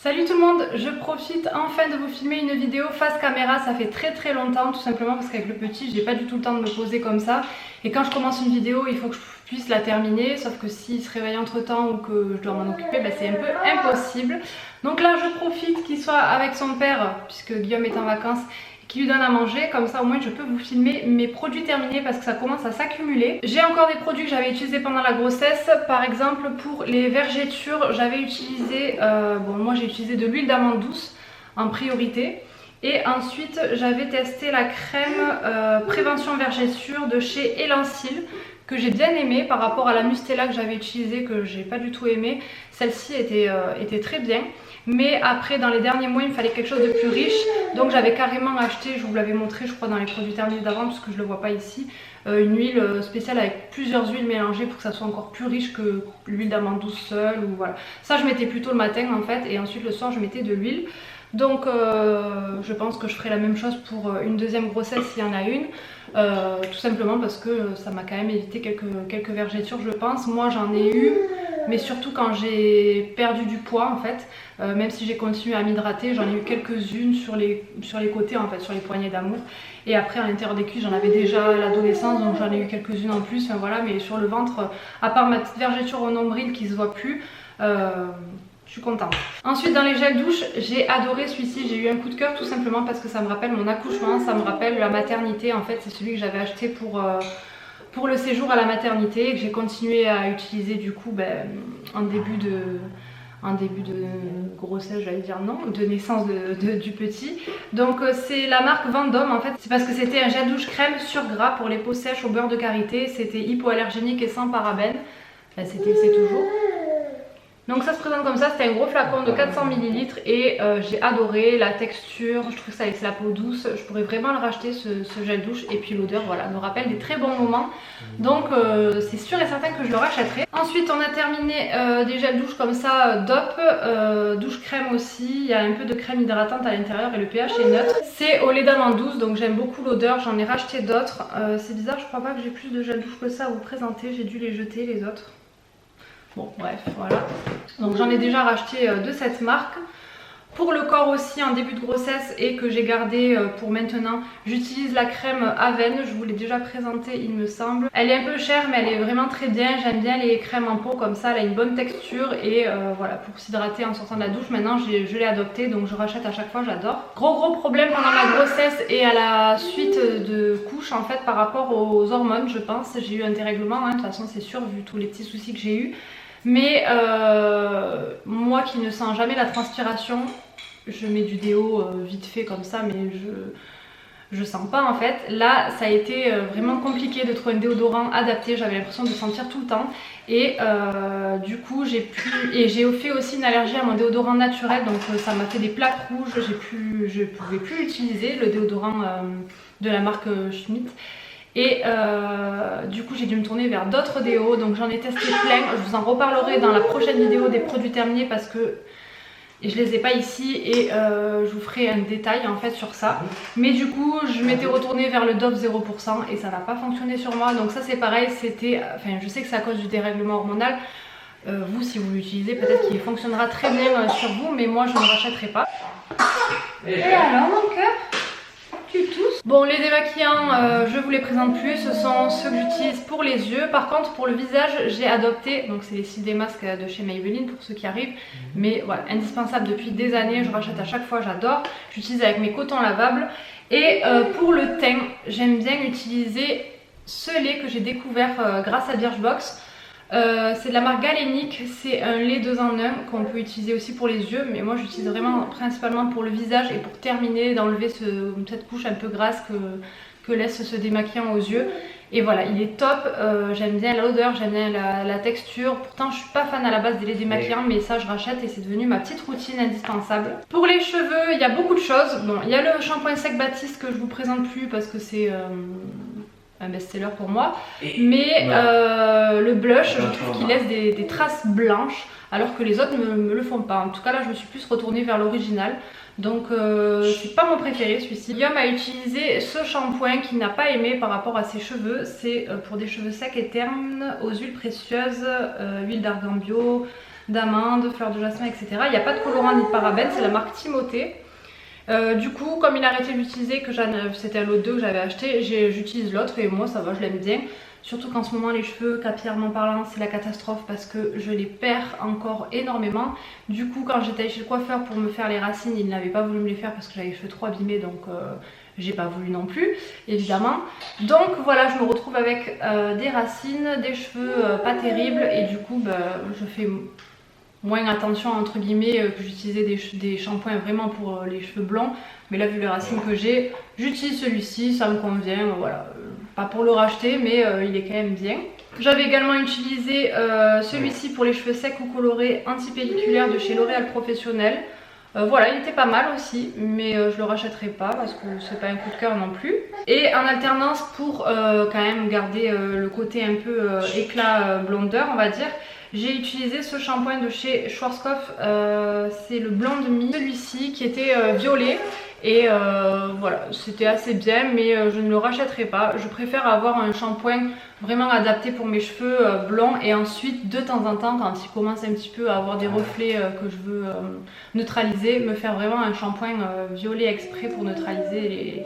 Salut tout le monde, je profite enfin de vous filmer une vidéo face caméra, ça fait très longtemps tout simplement parce qu'avec le petit j'ai pas du tout le temps de me poser comme ça et quand je commence une vidéo il faut que je puisse la terminer, sauf que s'il se réveille entre temps ou que je dois m'en occuper, c'est un peu impossible. Donc là je profite qu'il soit avec son père puisque Guillaume est en vacances, qui lui donne à manger, comme ça au moins je peux vous filmer mes produits terminés parce que ça commence à s'accumuler. J'ai encore des produits que j'avais utilisés pendant la grossesse, par exemple pour les vergetures j'avais utilisé, moi j'ai utilisé de l'huile d'amande douce en priorité. Et ensuite j'avais testé la crème prévention vergetures de chez Elancil que j'ai bien aimé par rapport à la Mustela que j'avais utilisée que j'ai pas du tout aimé. Celle-ci était très bien. Mais après dans les derniers mois il me fallait quelque chose de plus riche. Donc j'avais carrément acheté, je vous l'avais montré je crois dans les produits terminés d'avant parce que je le vois pas ici, une huile spéciale avec plusieurs huiles mélangées pour que ça soit encore plus riche que l'huile d'amande douce seule ou voilà. Ça je mettais plutôt le matin en fait et ensuite le soir je mettais de l'huile. Donc je pense que je ferai la même chose pour une deuxième grossesse s'il y en a une. Tout simplement parce que ça m'a quand même évité quelques vergetures je pense. Moi j'en ai eu, mais surtout quand j'ai perdu du poids en fait. Même si j'ai continué à m'hydrater, j'en ai eu quelques-unes sur les côtés en fait, sur les poignées d'amour. Et après à l'intérieur des cuisses j'en avais déjà à l'adolescence, donc j'en ai eu quelques-unes en plus. Enfin, voilà, mais sur le ventre, à part ma petite vergeture au nombril qui se voit plus, je suis contente. Ensuite dans les gels douche, j'ai adoré celui-ci, j'ai eu un coup de cœur tout simplement parce que ça me rappelle mon accouchement, ça me rappelle la maternité en fait, c'est celui que j'avais acheté pour le séjour à la maternité et que j'ai continué à utiliser du coup en début de grossesse, j'allais dire non, de naissance du petit. Donc c'est la marque Vendôme en fait, c'est parce que c'était un gel douche crème sur gras pour les peaux sèches au beurre de karité, c'était hypoallergénique et sans parabènes, c'est toujours. Donc ça se présente comme ça, c'était un gros flacon de 400 ml et j'ai adoré la texture, je trouve que ça avec la peau douce, je pourrais vraiment le racheter ce gel douche et puis l'odeur voilà, me rappelle des très bons moments. Donc c'est sûr et certain que je le rachèterai. Ensuite on a terminé des gels douche comme ça, DOP, douche crème aussi, il y a un peu de crème hydratante à l'intérieur et le pH est neutre. C'est au lait d'amande douce donc j'aime beaucoup l'odeur, j'en ai racheté d'autres. C'est bizarre, je crois pas que j'ai plus de gel douche que ça à vous présenter, j'ai dû les jeter les autres. Bon bref voilà, donc j'en ai déjà racheté de cette marque. Pour le corps aussi en début de grossesse et que j'ai gardé pour maintenant, j'utilise la crème Aven, je vous l'ai déjà présentée il me semble. Elle est un peu chère mais elle est vraiment très bien, j'aime bien les crèmes en pot comme ça, elle a une bonne texture et voilà, pour s'hydrater en sortant de la douche. Maintenant je l'ai adoptée donc je rachète à chaque fois, j'adore. Gros problème pendant la grossesse et à la suite de couche en fait par rapport aux hormones je pense, j'ai eu un dérèglement, de toute façon c'est sûr vu tous les petits soucis que j'ai eu. Mais moi qui ne sens jamais la transpiration, je mets du déo vite fait comme ça mais je sens pas en fait. Là ça a été vraiment compliqué de trouver un déodorant adapté, j'avais l'impression de sentir tout le temps. Et du coup j'ai fait aussi une allergie à mon déodorant naturel donc ça m'a fait des plaques rouges, je pouvais plus l'utiliser, le déodorant de la marque Schmitt. Et du coup j'ai dû me tourner vers d'autres déos, donc j'en ai testé plein, je vous en reparlerai dans la prochaine vidéo des produits terminés parce que je les ai pas ici et je vous ferai un détail en fait sur ça. Mais du coup je m'étais retournée vers le Dove 0% et ça n'a pas fonctionné sur moi, donc ça c'est pareil, je sais que c'est à cause du dérèglement hormonal. Vous si vous l'utilisez peut-être qu'il fonctionnera très bien sur vous, mais moi je ne rachèterai pas. Et alors mon cœur, tu tousses? Bon les démaquillants je vous les présente plus, ce sont ceux que j'utilise pour les yeux. Par contre pour le visage j'ai adopté, donc c'est les cils des masques de chez Maybelline pour ceux qui arrivent. Mais voilà, indispensable depuis des années, je rachète à chaque fois, j'adore. J'utilise avec mes cotons lavables. Et pour le teint j'aime bien utiliser ce lait que j'ai découvert grâce à Birchbox. C'est de la marque Galénic, c'est un lait 2 en 1 qu'on peut utiliser aussi pour les yeux, mais moi j'utilise vraiment principalement pour le visage et pour terminer d'enlever cette couche un peu grasse que laisse ce démaquillant aux yeux. Et voilà, il est top, j'aime bien l'odeur, j'aime bien la texture. Pourtant je suis pas fan à la base des laits démaquillants, mais ça je rachète et c'est devenu ma petite routine indispensable. Pour les cheveux, il y a beaucoup de choses. Bon, il y a le shampoing sec Baptiste que je vous présente plus parce que c'est un best-seller pour moi, mais le blush je trouve qu'il laisse des traces blanches alors que les autres ne me le font pas. En tout cas là je me suis plus retournée vers l'original, donc c'est pas mon préféré celui-ci. Guillaume a utilisé ce shampoing qu'il n'a pas aimé par rapport à ses cheveux, c'est pour des cheveux secs et ternes aux huiles précieuses, huile d'argan bio, d'amandes, fleurs de jasmin, etc. Il n'y a pas de colorant ni de parabènes, c'est la marque Timothée. Du coup, comme il a arrêté de l'utiliser, que c'était l'autre 2 que j'avais acheté, j'utilise l'autre et moi ça va, je l'aime bien. Surtout qu'en ce moment les cheveux, capillairement parlant, c'est la catastrophe parce que je les perds encore énormément. Du coup, quand j'étais allée chez le coiffeur pour me faire les racines, il n'avait pas voulu me les faire parce que j'avais les cheveux trop abîmés, donc j'ai pas voulu non plus, évidemment. Donc voilà, je me retrouve avec des racines, des cheveux pas terribles et du coup je fais moins attention entre guillemets que j'utilisais des shampoings vraiment pour les cheveux blancs. Mais là, vu les racines que j'ai, j'utilise celui-ci, ça me convient, voilà. Pas pour le racheter, mais il est quand même bien. J'avais également utilisé celui-ci pour les cheveux secs ou colorés anti-pelliculaires de chez L'Oréal Professionnel. Voilà, il était pas mal aussi, mais je le rachèterai pas parce que c'est pas un coup de cœur non plus. Et en alternance pour quand même garder le côté un peu éclat blondeur, on va dire, j'ai utilisé ce shampoing de chez Schwarzkopf, c'est le Blonde Me, celui-ci qui était violet. Et voilà, c'était assez bien, mais je ne le rachèterai pas. Je préfère avoir un shampoing vraiment adapté pour mes cheveux blancs et ensuite de temps en temps, quand il commence un petit peu à avoir des reflets que je veux neutraliser, me faire vraiment un shampoing violet exprès pour neutraliser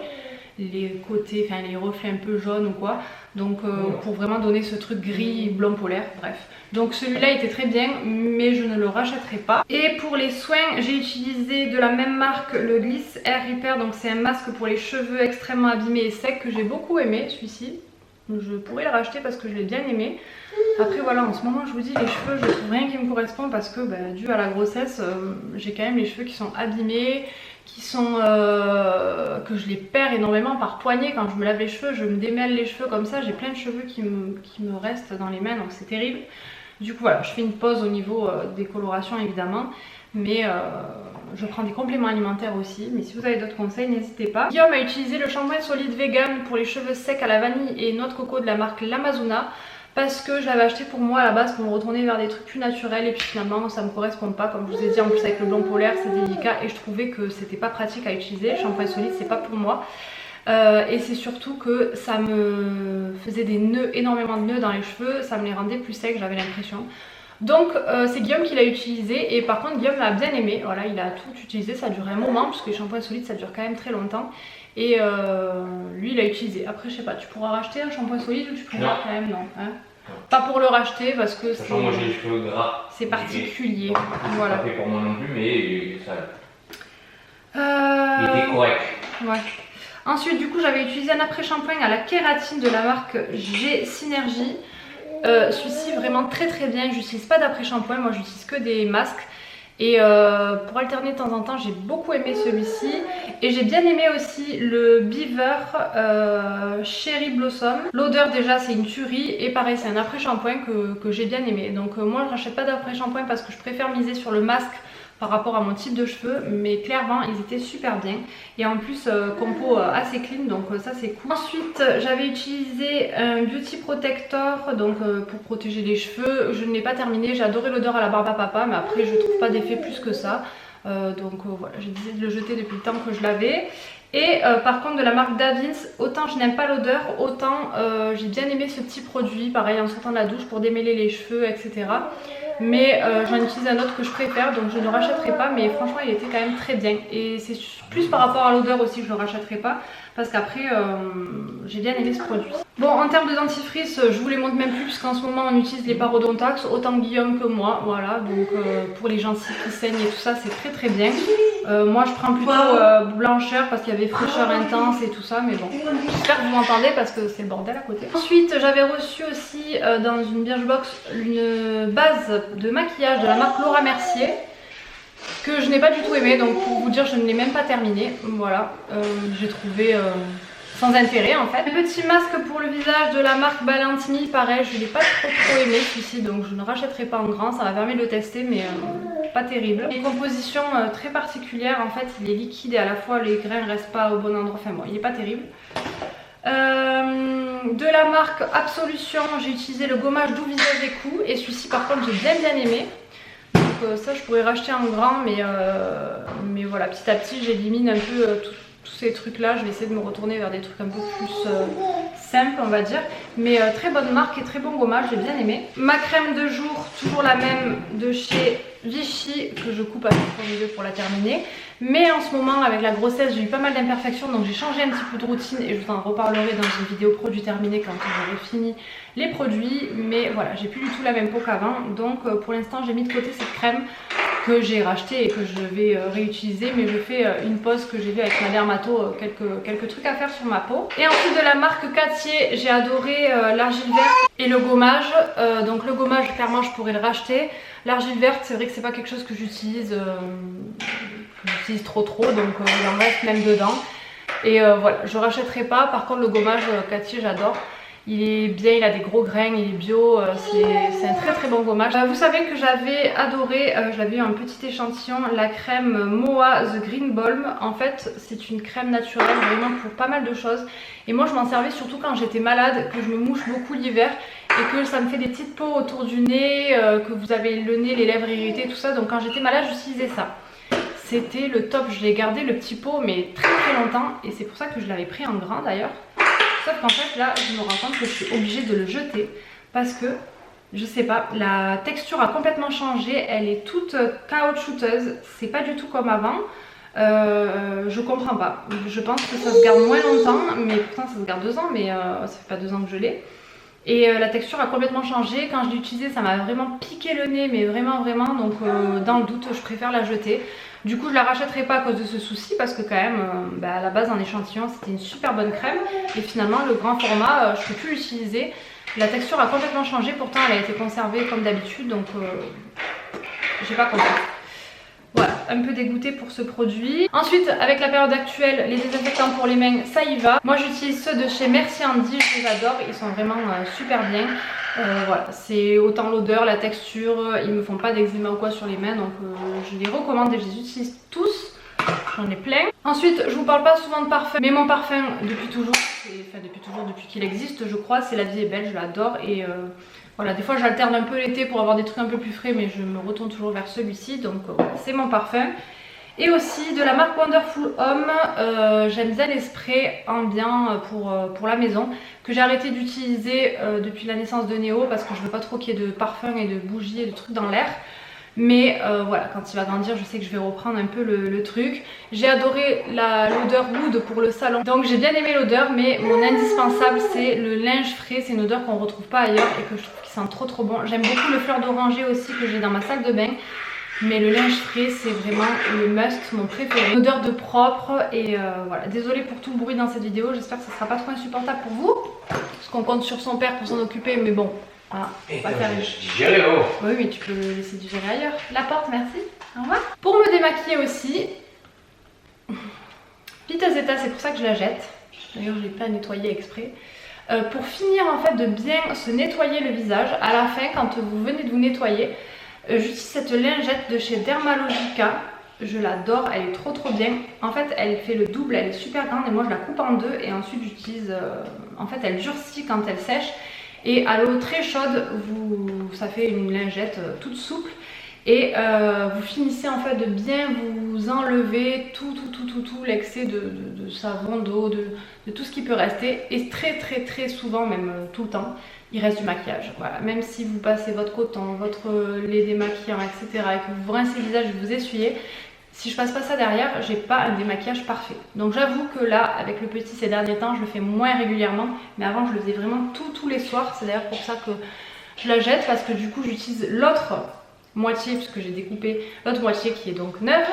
les côtés, enfin les reflets un peu jaunes ou quoi. Donc pour vraiment donner ce truc gris blanc polaire, bref. Donc celui-là était très bien, mais je ne le rachèterai pas. Et pour les soins, j'ai utilisé de la même marque le Gliss Hair Repair. Donc c'est un masque pour les cheveux extrêmement abîmés et secs que j'ai beaucoup aimé, celui-ci. Je pourrais le racheter parce que je l'ai bien aimé. Après voilà, en ce moment je vous dis, les cheveux, je trouve rien qui me correspond parce que dû à la grossesse, j'ai quand même les cheveux qui sont abîmés, qui sont que je les perds énormément par poignée. Quand je me lave les cheveux, je me démêle les cheveux comme ça, j'ai plein de cheveux qui me restent dans les mains, donc c'est terrible. Du coup voilà, je fais une pause au niveau des colorations évidemment, mais je prends des compléments alimentaires aussi. Mais si vous avez d'autres conseils, n'hésitez pas. Guillaume a utilisé le shampoing solide vegan pour les cheveux secs à la vanille et noix de coco de la marque l'Amazona, parce que je l'avais acheté pour moi à la base pour me retourner vers des trucs plus naturels, et puis finalement ça me correspond pas, comme je vous ai dit. En plus avec le blanc polaire c'est délicat et je trouvais que c'était pas pratique à utiliser. Le shampoing solide c'est pas pour moi. Et c'est surtout que ça me faisait des nœuds, énormément de nœuds dans les cheveux, ça me les rendait plus secs, j'avais l'impression. Donc c'est Guillaume qui l'a utilisé, et par contre Guillaume l'a bien aimé. Voilà, il a tout utilisé, ça a duré un moment puisque les shampoings solides ça dure quand même très longtemps. Et lui il l'a utilisé. Après je sais pas, tu pourras racheter un shampoing solide ou tu pourras quand même, non hein. Pas pour le racheter parce que c'est... Moi j'ai les cheveux gras. C'est particulier. Voilà. Pas fait pour moi non plus, mais ça... Il était correct. Ouais. Ensuite du coup j'avais utilisé un après-shampoing à la kératine de la marque G Synergie. Celui-ci vraiment très très bien, j'utilise pas d'après-shampoing, moi j'utilise que des masques. Et pour alterner de temps en temps, j'ai beaucoup aimé celui-ci. Et j'ai bien aimé aussi le Beaver Cherry Blossom. L'odeur déjà c'est une tuerie. Et pareil c'est un après-shampoing que j'ai bien aimé. Donc moi je rachète pas d'après-shampoing parce que je préfère miser sur le masque par rapport à mon type de cheveux, mais clairement ils étaient super bien et en plus compo assez clean, donc ça c'est cool. Ensuite j'avais utilisé un beauty protector donc pour protéger les cheveux. Je ne l'ai pas terminé, j'ai adoré l'odeur à la barbe à papa, mais après je trouve pas d'effet plus que ça, donc voilà, j'ai décidé de le jeter depuis le temps que je l'avais. Et par contre de la marque Davins, autant je n'aime pas l'odeur, autant j'ai bien aimé ce petit produit, pareil en sortant de la douche pour démêler les cheveux etc. Mais j'en utilise un autre que je préfère, donc je ne le rachèterai pas, mais franchement il était quand même très bien. Et c'est plus par rapport à l'odeur aussi que je ne le rachèterai pas, parce qu'après j'ai bien aimé ce produit. Bon, en termes de dentifrice, je vous les montre même plus puisqu'en ce moment on utilise les Parodontax, autant Guillaume que moi, voilà. Donc pour les gencives qui saignent et tout ça c'est très très bien. Moi je prends plutôt blancheur parce qu'il y avait fraîcheur intense et tout ça, mais bon, j'espère que vous m'entendez parce que c'est le bordel à côté. Ensuite j'avais reçu aussi dans une Birchbox une base de maquillage de la marque Laura Mercier que je n'ai pas du tout aimé, donc pour vous dire je ne l'ai même pas terminé. Voilà, j'ai trouvé sans intérêt en fait. Un petit masque pour le visage de la marque Balantini, pareil je ne l'ai pas trop aimé celui-ci, donc je ne rachèterai pas en grand, ça m'a permis de le tester mais pas terrible. Une composition très particulière en fait, il est liquide et à la fois les grains ne restent pas au bon endroit, enfin bon il est pas terrible. De la marque Absolution j'ai utilisé le gommage doux visage et cou, et celui-ci par contre j'ai bien aimé. Donc ça je pourrais racheter en grand, mais voilà, petit à petit j'élimine un peu tous ces trucs là, je vais essayer de me retourner vers des trucs un peu plus simples on va dire. Mais très bonne marque et très bon gommage, j'ai bien aimé. Ma crème de jour, toujours la même de chez Vichy, que je coupe à chaque vidéo pour la terminer. Mais en ce moment avec la grossesse j'ai eu pas mal d'imperfections, donc j'ai changé un petit peu de routine et je vous en reparlerai dans une vidéo produit terminé quand j'aurai fini les produits. Mais voilà, j'ai plus du tout la même peau qu'avant, donc pour l'instant j'ai mis de côté cette crème que j'ai racheté et que je vais réutiliser, mais je fais une pause que j'ai vue avec ma dermato, quelques trucs à faire sur ma peau. Et ensuite de la marque Cattier, j'ai adoré l'argile verte et le gommage. Donc le gommage clairement je pourrais le racheter. L'argile verte c'est vrai que c'est pas quelque chose que j'utilise trop donc il en reste même dedans. Et voilà, je rachèterai pas. Par contre le gommage Cattier j'adore. Il est bien, il a des gros grains, il est bio, c'est un très bon gommage. Vous savez que j'avais adoré, j'avais eu un petit échantillon, la crème Moa The Green Balm. En fait c'est une crème naturelle vraiment pour pas mal de choses. Et moi je m'en servais surtout quand j'étais malade, que je me mouche beaucoup l'hiver et que ça me fait des petites peaux autour du nez, que vous avez le nez, les lèvres irritées, tout ça. Donc quand j'étais malade j'utilisais ça. C'était le top, je l'ai gardé le petit pot mais très longtemps et c'est pour ça que je l'avais pris en grand d'ailleurs. Sauf qu'en fait là je me rends compte que je suis obligée de le jeter parce que je sais pas, la texture a complètement changé, elle est toute caoutchouteuse, c'est pas du tout comme avant. Je comprends pas, je pense que ça se garde moins longtemps, mais pourtant ça se garde 2 ans, mais ça fait pas 2 ans que je l'ai. Et la texture a complètement changé, quand je l'ai utilisée ça m'a vraiment piqué le nez, mais vraiment donc dans le doute je préfère la jeter. Du coup je la rachèterai pas à cause de ce souci parce que quand même à la base en échantillon c'était une super bonne crème et finalement le grand format je peux plus l'utiliser. La texture a complètement changé, pourtant elle a été conservée comme d'habitude donc j'ai pas compris. Voilà, un peu dégoûtée pour ce produit. Ensuite, avec la période actuelle, les désinfectants pour les mains, ça y va. Moi j'utilise ceux de chez Merci Andy, je les adore, ils sont vraiment super bien. Voilà, c'est autant l'odeur, la texture, ils me font pas d'eczéma ou quoi sur les mains, donc je les recommande et je les utilise tous. J'en ai plein. Ensuite, je vous parle pas souvent de parfum, mais mon parfum depuis toujours, depuis qu'il existe, je crois, c'est La Vie est belle, je l'adore et voilà, des fois j'alterne un peu l'été pour avoir des trucs un peu plus frais, mais je me retourne toujours vers celui-ci, donc voilà, c'est mon parfum. Et aussi de la marque Wonderful Home, j'aime bien les sprays ambiants pour la maison, que j'ai arrêté d'utiliser depuis la naissance de Néo, parce que je veux pas trop qu'il y ait de parfums et de bougies et de trucs dans l'air. Mais voilà, quand il va grandir, je sais que je vais reprendre un peu le truc. J'ai adoré l'odeur wood pour le salon, donc j'ai bien aimé l'odeur, mais mon indispensable c'est le linge frais. C'est une odeur qu'on retrouve pas ailleurs et que je trouve qu'il sent trop bon. J'aime beaucoup le fleur d'oranger aussi que j'ai dans ma salle de bain. Mais le linge frais c'est vraiment le must, mon préféré. Une odeur de propre et voilà. Désolée pour tout le bruit dans cette vidéo, j'espère que ça sera pas trop insupportable pour vous. Parce qu'on compte sur son père pour s'en occuper, mais bon. Voilà, on va faire digérer, oh. Oui, mais tu peux le laisser digérer ailleurs. La porte, merci. Au revoir. Pour me démaquiller aussi, Piteuse état, c'est pour ça que je la jette. D'ailleurs, je l'ai pas nettoyée exprès. Pour finir en fait de bien se nettoyer le visage, à la fin, quand vous venez de vous nettoyer, j'utilise cette lingette de chez Dermalogica. Je l'adore, elle est trop bien. En fait, elle fait le double, elle est super grande et moi je la coupe en deux et ensuite j'utilise. En fait, elle durcit quand elle sèche. Et à l'eau très chaude, ça fait une lingette toute souple. Et vous finissez en fait de bien vous enlever tout l'excès de savon, d'eau, de tout ce qui peut rester. Et très souvent, même tout le temps, il reste du maquillage. Voilà. Même si vous passez votre coton, votre lait démaquillant, etc. et que vous vous rincez le visage et que vous essuyez, si je passe pas ça derrière, j'ai pas un démaquillage parfait. Donc j'avoue que là, avec le petit ces derniers temps, je le fais moins régulièrement. Mais avant, je le faisais vraiment tous les soirs. C'est d'ailleurs pour ça que je la jette, parce que du coup, j'utilise l'autre moitié, puisque j'ai découpé l'autre moitié qui est donc neuve.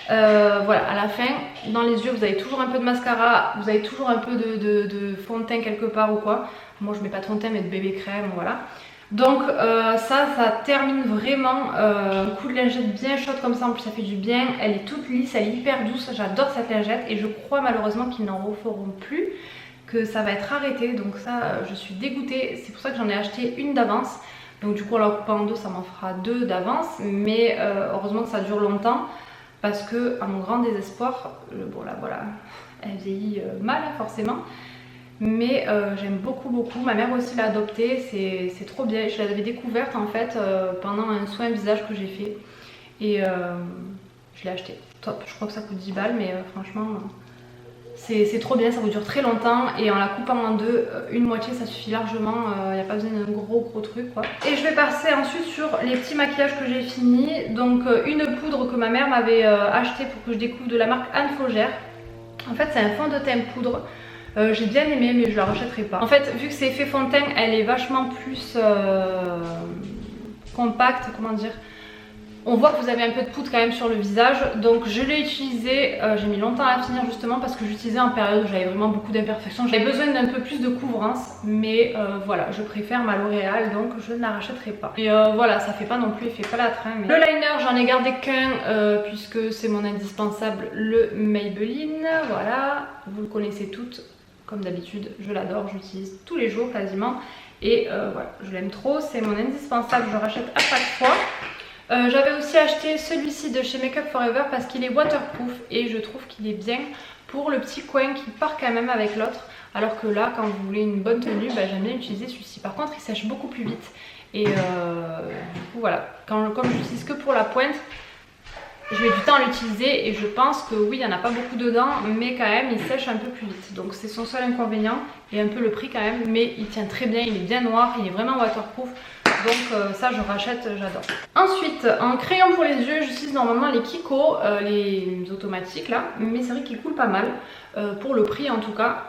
Voilà, à la fin, dans les yeux, vous avez toujours un peu de mascara, vous avez toujours un peu de fond de teint quelque part ou quoi. Moi, je mets pas de fond de teint, mais de bébé crème, voilà. Donc ça termine vraiment un coup de lingette bien chaude comme ça, en plus ça fait du bien, elle est toute lisse, elle est hyper douce, j'adore cette lingette et je crois malheureusement qu'ils n'en referont plus, que ça va être arrêté, donc ça je suis dégoûtée, c'est pour ça que j'en ai acheté une d'avance, donc du coup en la coupant en deux ça m'en fera 2 d'avance, mais heureusement que ça dure longtemps, parce que à mon grand désespoir, bon là voilà, elle vieillit mal forcément. Mais j'aime beaucoup, ma mère aussi l'a adoptée, c'est trop bien. Je l'avais découverte en fait pendant un soin visage que j'ai fait et je l'ai acheté. Top, je crois que ça coûte 10 balles mais franchement C'est trop bien, ça vous dure très longtemps et en la coupant en deux, une moitié ça suffit largement, il n'y a pas besoin d'un gros truc quoi. Et je vais passer ensuite sur les petits maquillages que j'ai fini. Donc une poudre que ma mère m'avait acheté pour que je découvre de la marque Anne Faugère. En fait c'est un fond de teint poudre, j'ai bien aimé mais je la rachèterai pas. En fait vu que c'est effet fond de teint, elle est vachement plus compacte, comment dire. On voit que vous avez un peu de poudre quand même sur le visage, donc je l'ai utilisé, j'ai mis longtemps à finir justement parce que j'utilisais en période où j'avais vraiment beaucoup d'imperfections. J'avais besoin d'un peu plus de couvrance, mais voilà, je préfère ma L'Oréal donc je ne la rachèterai pas. Et voilà, ça fait pas non plus effet plâtre. Hein, mais... Le liner, j'en ai gardé qu'un puisque c'est mon indispensable, le Maybelline, voilà, vous le connaissez toutes, comme d'habitude, je l'adore, j'utilise tous les jours quasiment. Et voilà, je l'aime trop, c'est mon indispensable, je rachète à chaque fois. J'avais aussi acheté celui-ci de chez Make Up For Ever parce qu'il est waterproof et je trouve qu'il est bien pour le petit coin qui part quand même avec l'autre. Alors que là, quand vous voulez une bonne tenue, j'aime bien utiliser celui-ci. Par contre, il sèche beaucoup plus vite. Et du coup, voilà, comme je l'utilise que pour la pointe, je mets du temps à l'utiliser et je pense que oui, il n'y en a pas beaucoup dedans, mais quand même, il sèche un peu plus vite. Donc c'est son seul inconvénient et un peu le prix quand même, mais il tient très bien, il est bien noir, il est vraiment waterproof. Donc ça je rachète, j'adore. Ensuite en crayon pour les yeux, j'utilise normalement les Kiko, les automatiques là, mais c'est vrai qu'ils coulent pas mal, pour le prix en tout cas.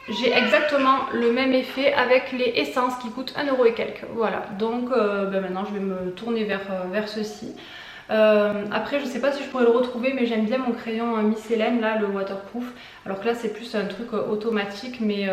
J'ai exactement le même effet avec les essences qui coûtent 1 € et quelques. Voilà, donc maintenant je vais me tourner vers ceci. Après je sais pas si je pourrais le retrouver, mais j'aime bien mon crayon Miss Hélène là, le waterproof, alors que là c'est plus un truc automatique, mais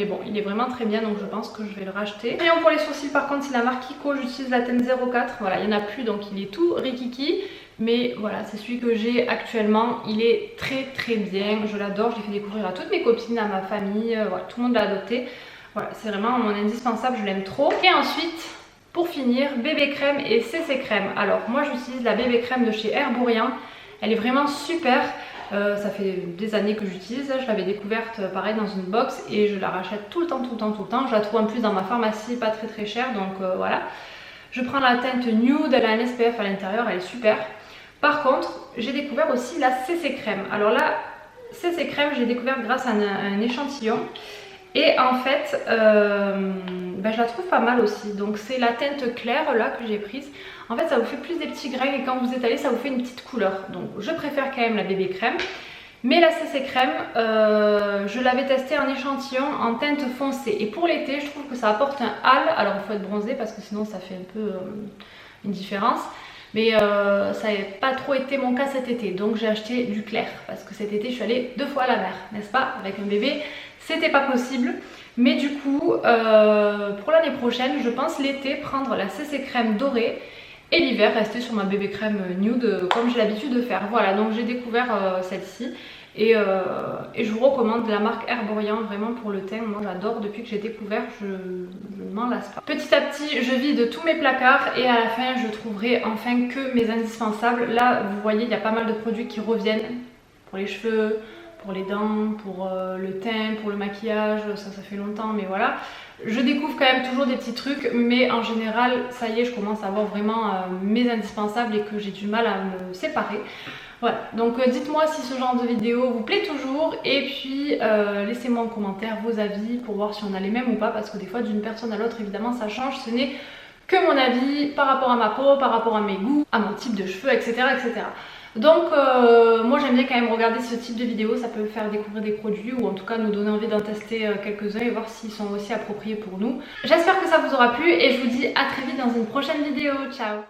bon il est vraiment très bien, donc je pense que je vais le racheter. Crayon pour les sourcils par contre c'est la marque Kiko, j'utilise la teinte 04, voilà il n'y en a plus donc il est tout rikiki, mais voilà c'est celui que j'ai actuellement, il est très bien, je l'adore, je l'ai fait découvrir à toutes mes copines, à ma famille, voilà tout le monde l'a adopté, voilà c'est vraiment mon indispensable, je l'aime trop. Et ensuite pour finir, bébé crème et CC crème. Alors moi j'utilise la bébé crème de chez Herborian. Elle est vraiment super. Ça fait des années que j'utilise. Je l'avais découverte pareil dans une box et je la rachète tout le temps. Je la trouve en plus dans ma pharmacie, pas très chère. Donc voilà. Je prends la teinte nude, elle a un SPF à l'intérieur, elle est super. Par contre, j'ai découvert aussi la CC crème. Alors là, CC crème, j'ai découvert grâce à un échantillon. Et en fait, je la trouve pas mal aussi. Donc c'est la teinte claire là que j'ai prise. En fait ça vous fait plus des petits grains et quand vous étalez ça vous fait une petite couleur. Donc je préfère quand même la bébé crème. Mais la CC crème, je l'avais testée en échantillon en teinte foncée. Et pour l'été je trouve que ça apporte un hâle. Alors il faut être bronzé parce que sinon ça fait un peu une différence. Mais ça n'a pas trop été mon cas cet été. Donc j'ai acheté du clair. Parce que cet été je suis allée 2 fois à la mer, n'est-ce pas? Avec un bébé. C'était pas possible, mais du coup pour l'année prochaine je pense l'été prendre la CC crème dorée et l'hiver rester sur ma bébé crème nude comme j'ai l'habitude de faire. Voilà, donc j'ai découvert celle-ci et je vous recommande la marque Herborian vraiment pour le teint. Moi j'adore, depuis que j'ai découvert je ne m'en lasse pas. Petit à petit je vide tous mes placards et à la fin je trouverai enfin que mes indispensables. Là vous voyez il y a pas mal de produits qui reviennent pour les cheveux, pour les dents, pour le teint, pour le maquillage, ça fait longtemps mais voilà. Je découvre quand même toujours des petits trucs mais en général ça y est je commence à avoir vraiment mes indispensables et que j'ai du mal à me séparer. Voilà, donc dites-moi si ce genre de vidéo vous plaît toujours et puis laissez-moi en commentaire vos avis pour voir si on a les mêmes ou pas parce que des fois d'une personne à l'autre évidemment ça change, ce n'est que mon avis par rapport à ma peau, par rapport à mes goûts, à mon type de cheveux, etc. Donc moi j'aime bien quand même regarder ce type de vidéo, ça peut faire découvrir des produits ou en tout cas nous donner envie d'en tester quelques-uns et voir s'ils sont aussi appropriés pour nous. J'espère que ça vous aura plu et je vous dis à très vite dans une prochaine vidéo, ciao.